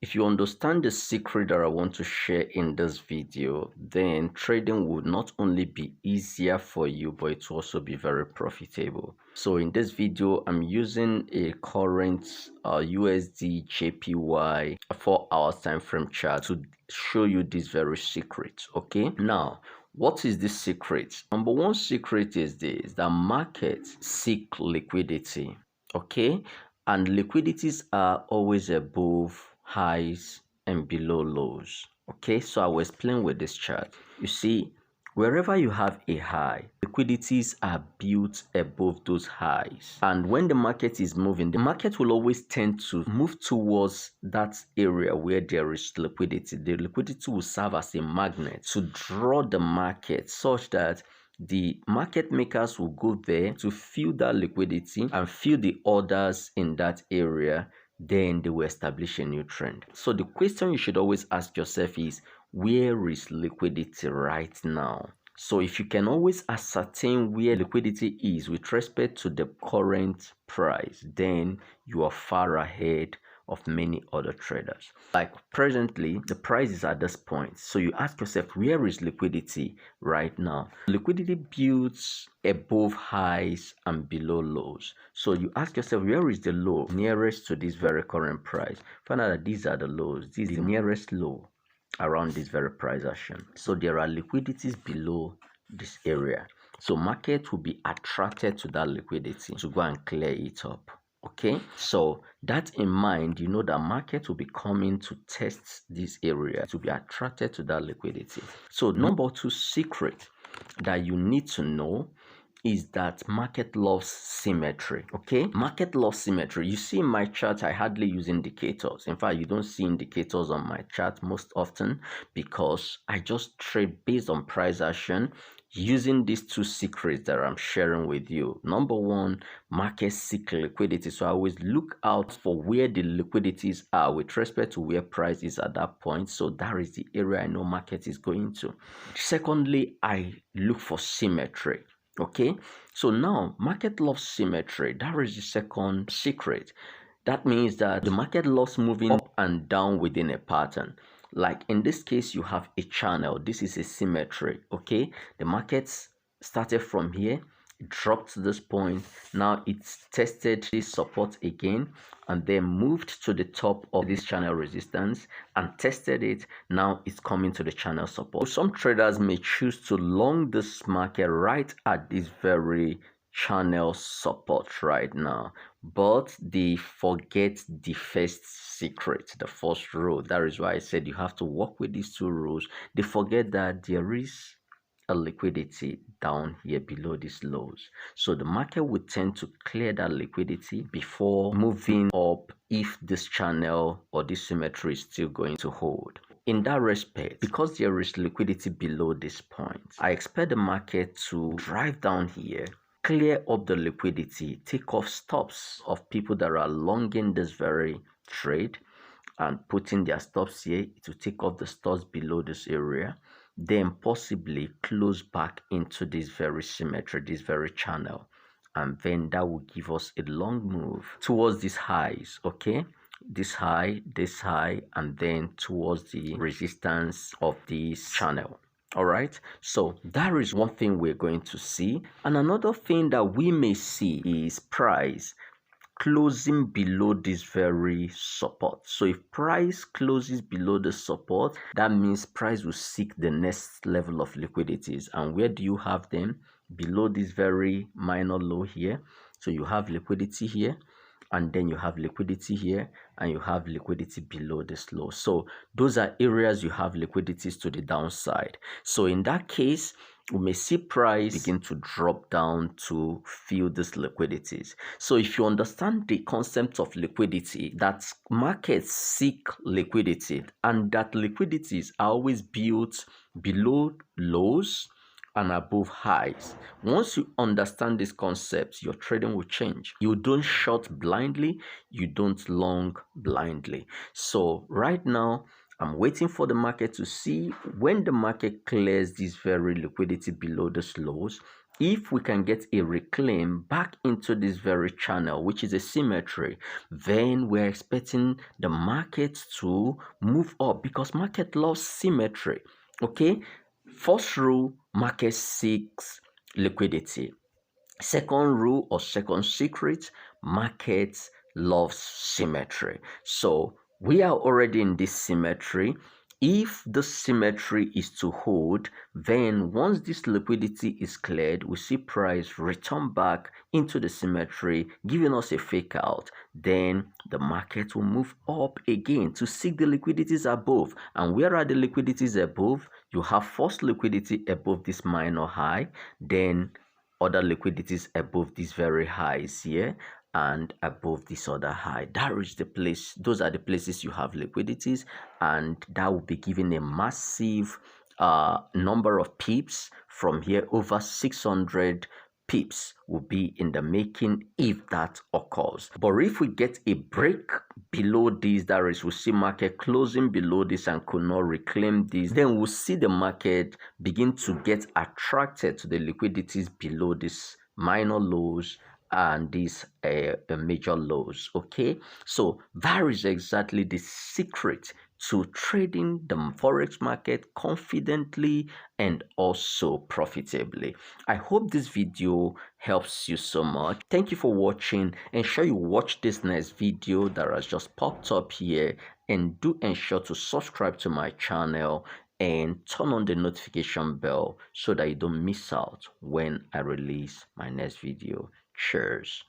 If you understand the secret that I want to share in this video, then trading will not only be easier for you, but it will also be very profitable. So in this video, I'm using a current USD JPY 4-hour time frame chart to show you this very secret. Okay, now what is this secret? Number one secret is this: that markets seek liquidity. Okay, and liquidities are always above highs and below lows. Okay, so I will explain with this chart. You see, wherever you have a high, liquidities are built above those highs. And when the market is moving, the market will always tend to move towards that area where there is liquidity. The liquidity will serve as a magnet to draw the market such that the market makers will go there to fill that liquidity and fill the orders in that area. Then they will establish a new trend. So the question you should always ask yourself is, where is liquidity right now? So if you can always ascertain where liquidity is with respect to the current price, then you are far ahead of many other traders. Like presently, the price is at this point. So you ask yourself, where is liquidity right now? Liquidity builds above highs and below lows. So you ask yourself, where is the low nearest to this very current price? Find out that these are the lows. This is the nearest low around this very price action. So there are liquidities below this area. So market will be attracted to that liquidity to go and clear it up. Okay, so that in mind, you know that market will be coming to test this area to be attracted to that liquidity. So number two secret that you need to know is that market loves symmetry. Okay, market loves symmetry. You see in my chart, I hardly use indicators. In fact, you don't see indicators on my chart most often because I just trade based on price action using these two secrets that I'm sharing with you. Number one, markets seek liquidity. So I always look out for where the liquidities are with respect to where price is at that point. So that is the area I know market is going to. Secondly, I look for symmetry. Okay, so now market loves symmetry. That is the second secret. That means that the market loves moving up and down within a pattern. Like in this case, you have a channel. This is a symmetry. Okay, the markets started from here, dropped to this point. Now it's tested this support again and then moved to the top of this channel resistance and tested it. Now it's coming to the channel support. Some traders may choose to long this market right at this very channel support right now, but they forget the first secret, the first rule. That is why I said you have to work with these two rules. They forget that there is a liquidity down here below these lows, so the market would tend to clear that liquidity before moving up if this channel or this symmetry is still going to hold. In that respect, because there is liquidity below this point, I expect the market to drive down here, clear up the liquidity, take off stops of people that are longing this very trade and putting their stops here to take off the stops below this area, then possibly close back into this very symmetry, this very channel, and then that will give us a long move towards these highs. Okay, this high, and then towards the resistance of this channel. All right, so that is one thing we're going to see. And another thing that we may see is price closing below this very support. So if price closes below the support, that means price will seek the next level of liquidities. And where do you have them? Below this very minor low here. So you have liquidity here, and then you have liquidity here, and you have liquidity below this low. So those are areas you have liquidities to the downside. So in that case, we may see price begin to drop down to fill these liquidities. So if you understand the concept of liquidity, that markets seek liquidity and that liquidities are always built below lows and above highs. Once you understand this concept, your trading will change. You don't short blindly, you don't long blindly. So right now, I'm waiting for the market to see when the market clears this very liquidity below the lows, if we can get a reclaim back into this very channel, which is a symmetry, then we're expecting the market to move up because market loves symmetry. Okay, first rule, market seeks liquidity. Second rule or second secret, markets loves symmetry. So we are already in this symmetry. If the symmetry is to hold, then once this liquidity is cleared, we see price return back into the symmetry, giving us a fake out. Then the market will move up again to seek the liquidities above. And where are the liquidities above? You have first liquidity above this minor high, then other liquidities above these very highs here and above this other high. That is the place, those are the places you have liquidities, and that will be giving a massive number of pips from here. Over 600 pips will be in the making if that occurs. But if we get a break below this, that is, we see market closing below this and could not reclaim this, then we'll see the market begin to get attracted to the liquidities below this minor lows and these major lows. Okay, so that is exactly the secret to trading the forex market confidently and also profitably. I hope this video helps you so much. Thank you for watching. Ensure you watch this next video that has just popped up here, and do ensure to subscribe to my channel and turn on the notification bell so that you don't miss out when I release my next video. Cheers.